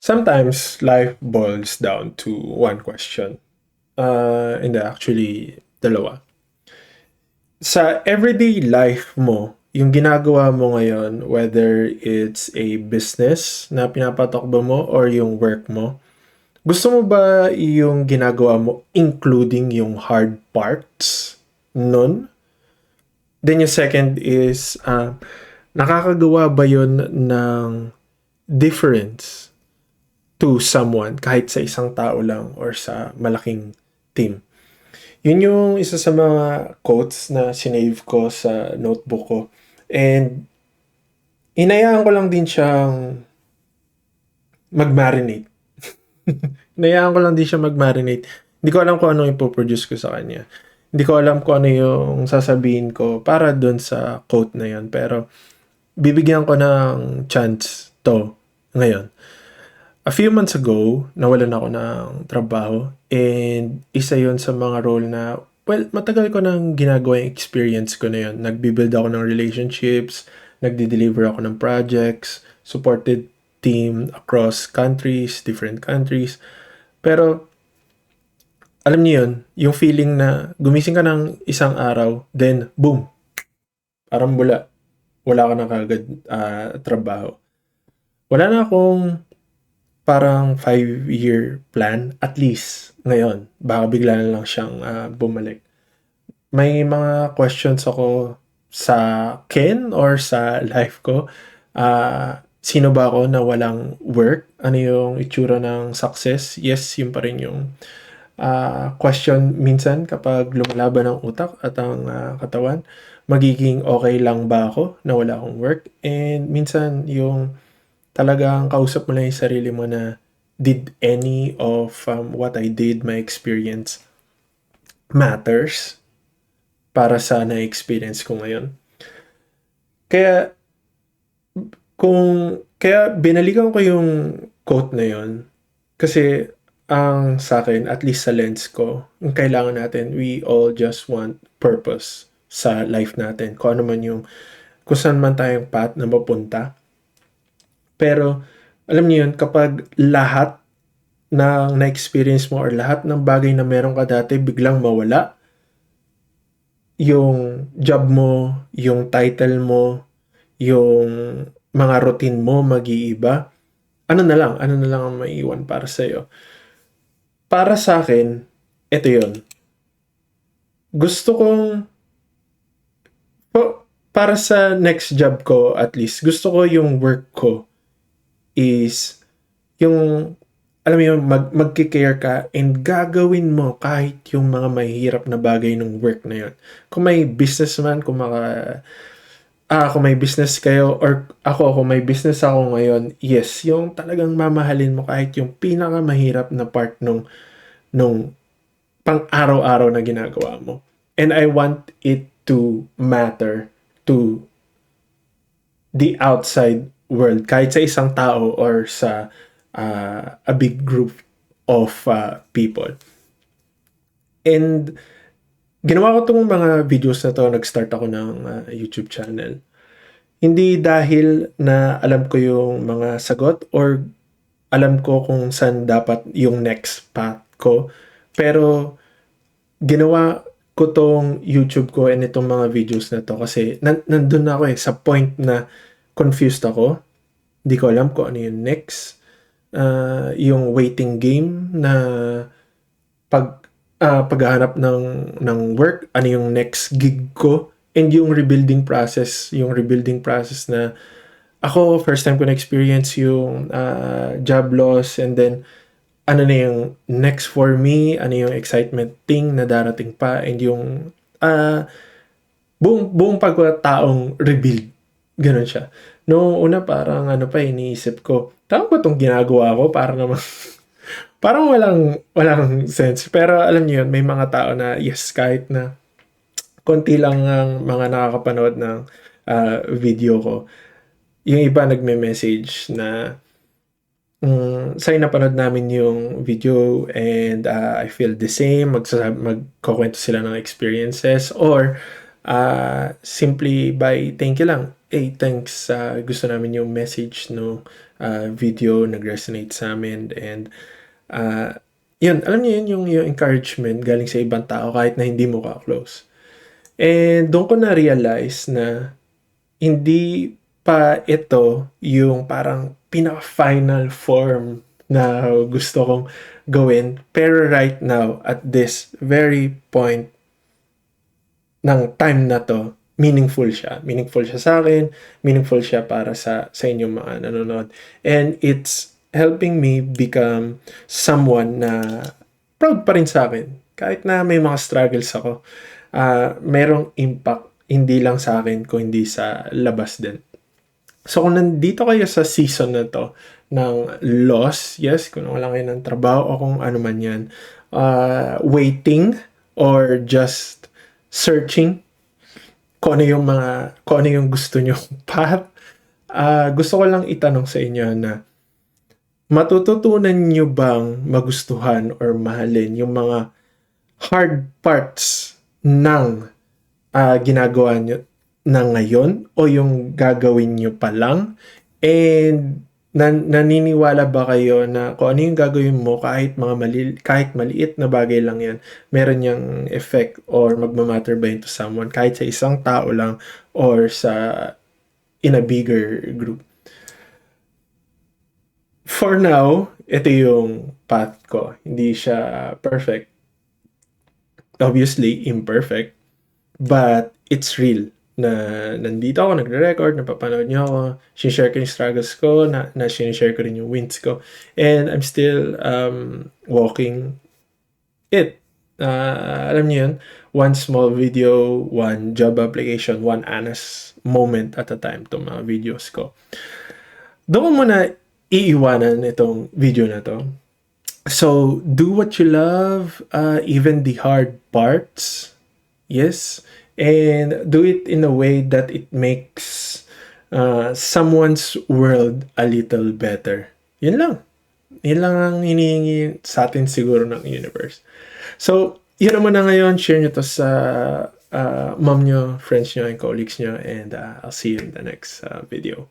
Sometimes life boils down to one question. Hindi, actually, dalawa. Sa everyday life mo, yung ginagawa mo ngayon, whether it's a business na pinapatakbo mo or yung work mo, gusto mo ba yung ginagawa mo including yung hard parts nun? Then yung second is, nakakagawa ba yun ng difference to someone kahit sa isang tao lang or sa malaking team? Yun yung isa sa mga quotes na sinave ko sa notebook ko. And inayaan ko lang din siyang mag-marinate. Inayaan ko lang din siya mag-marinate. Hindi ko alam kung ano ipoproduce ko sa kanya. Hindi ko alam kung ano yung sasabihin ko para dun sa quote na yun. Pero bibigyan ko ng chance to ngayon. A few months ago, nawalan ako ng trabaho and isa yon sa mga role na, well, matagal ko nang ginagawa yung experience ko na yun. Nagbibuild ako ng relationships, nagdi-deliver ako ng projects, supported team across countries, different countries. Pero, alam niyo yun, yung feeling na gumising ka ng isang araw, then, boom, parang wala ka na kagad trabaho. Wala na akong parang 5-year plan, at least ngayon. Baka bigla na lang siyang bumalik. May mga questions ako sa Ken or sa life ko. Sino ba ako na walang work? Ano yung itsura ng success? Yes, yun pa rin yung question minsan kapag lumalaban ang utak at ang katawan. Magiging okay lang ba ako na wala akong work? And minsan yung talagang kausap mo lang yung sarili mo na did any of what I did, my experience, matters para sa na-experience ko ngayon. Kaya, kaya binalikan ko yung quote na yun kasi ang sa akin, at least sa lens ko, yung kailangan natin, we all just want purpose sa life natin. Kung ano man yung, kung saan man tayong path na mapunta. Pero, alam niyo yun, kapag lahat ng na-experience mo or lahat ng bagay na meron ka dati biglang mawala, yung job mo, yung title mo, yung mga routine mo mag-iiba, ano na lang ang maiiwan para sa'yo. Para sa akin, ito yun. Gusto kong, para sa next job ko at least, gusto ko yung work ko is yung, alam mo yun, magkikare ka and gagawin mo kahit yung mga mahihirap na bagay ng work na yun. Kung may business man, kung may business kayo or kung may business ako ngayon, yes, yung talagang mamahalin mo kahit yung pinakamahirap na part nung pang-araw-araw na ginagawa mo. And I want it to matter to the outside world, kahit sa isang tao or sa a big group of people. And ginawa ko itong mga videos na to, nag-start ako ng YouTube channel. Hindi dahil na alam ko yung mga sagot or alam ko kung saan dapat yung next path ko. Pero ginawa ko tong YouTube ko and itong mga videos na to kasi nandun na ako sa point na confused ako. Hindi ko alam kung ano yung next. Yung waiting game na paghahanap ng work, ano yung next gig ko, and yung rebuilding process na ako, first time ko na-experience yung job loss, and then ano na yung next for me, ano yung excitement thing na darating pa, and yung buong pagkataong rebuild. Ganun siya. Noong una parang iniisip ko, tama ba itong ginagawa ko? Para naman, parang walang sense. Pero alam niyo yun, may mga tao na yes, kahit na konti lang ang mga nakakapanood ng video ko, yung iba nagme-message na sa'yo napanood namin yung video and I feel the same, magkukwento sila ng experiences or simply by thank you lang. Hey, thanks. Gusto namin yung message no video, nag-resonate sa amin. And yun, alam niyo yun, yung encouragement galing sa ibang tao kahit na hindi mo ka-close. And doon ko na-realize na hindi pa ito yung parang pinaka-final form na gusto kong gawin. Pero right now, at this very point ng time na to, meaningful siya. Meaningful siya sa akin, meaningful siya para sa inyong mga nanonood. And it's helping me become someone na proud pa rin sa akin. Kahit na may mga struggles ako, merong impact hindi lang sa akin, kundi sa labas din. So kung nandito kayo sa season na to ng loss, yes, kung wala kayo ng trabaho o kung ano man yan, waiting or just searching kung ano yung gusto nyo path, gusto ko lang itanong sa inyo na matututunan nyo bang magustuhan or mahalin yung mga hard parts ng ginagawa nyo na ngayon o yung gagawin nyo pa lang? And naniniwala ba kayo na kung ano yung gagawin mo kahit kahit maliit na bagay lang yan, meron yung effect or magmamatter ba yun to someone kahit sa isang tao lang or in a bigger group? For now, ito yung path ko. Hindi siya perfect. Obviously, imperfect. But it's real na nandito ako, nagre-record, napapanood niyo ako, sinishare ko yung struggles ko, na sinishare ko rin yung wins ko. And I'm still walking it. Alam niyo yun, one small video, one job application, one honest moment at a time itong mga videos ko. Doon ko muna iiwanan itong video na to. So, do what you love, even the hard parts. Yes. And do it in a way that it makes someone's world a little better. Yun lang. Yun lang ang hinihingi sa atin siguro ng universe. So, yun naman na ngayon. Share nyo to sa mom nyo, friends nyo, and colleagues nyo. And I'll see you in the next video.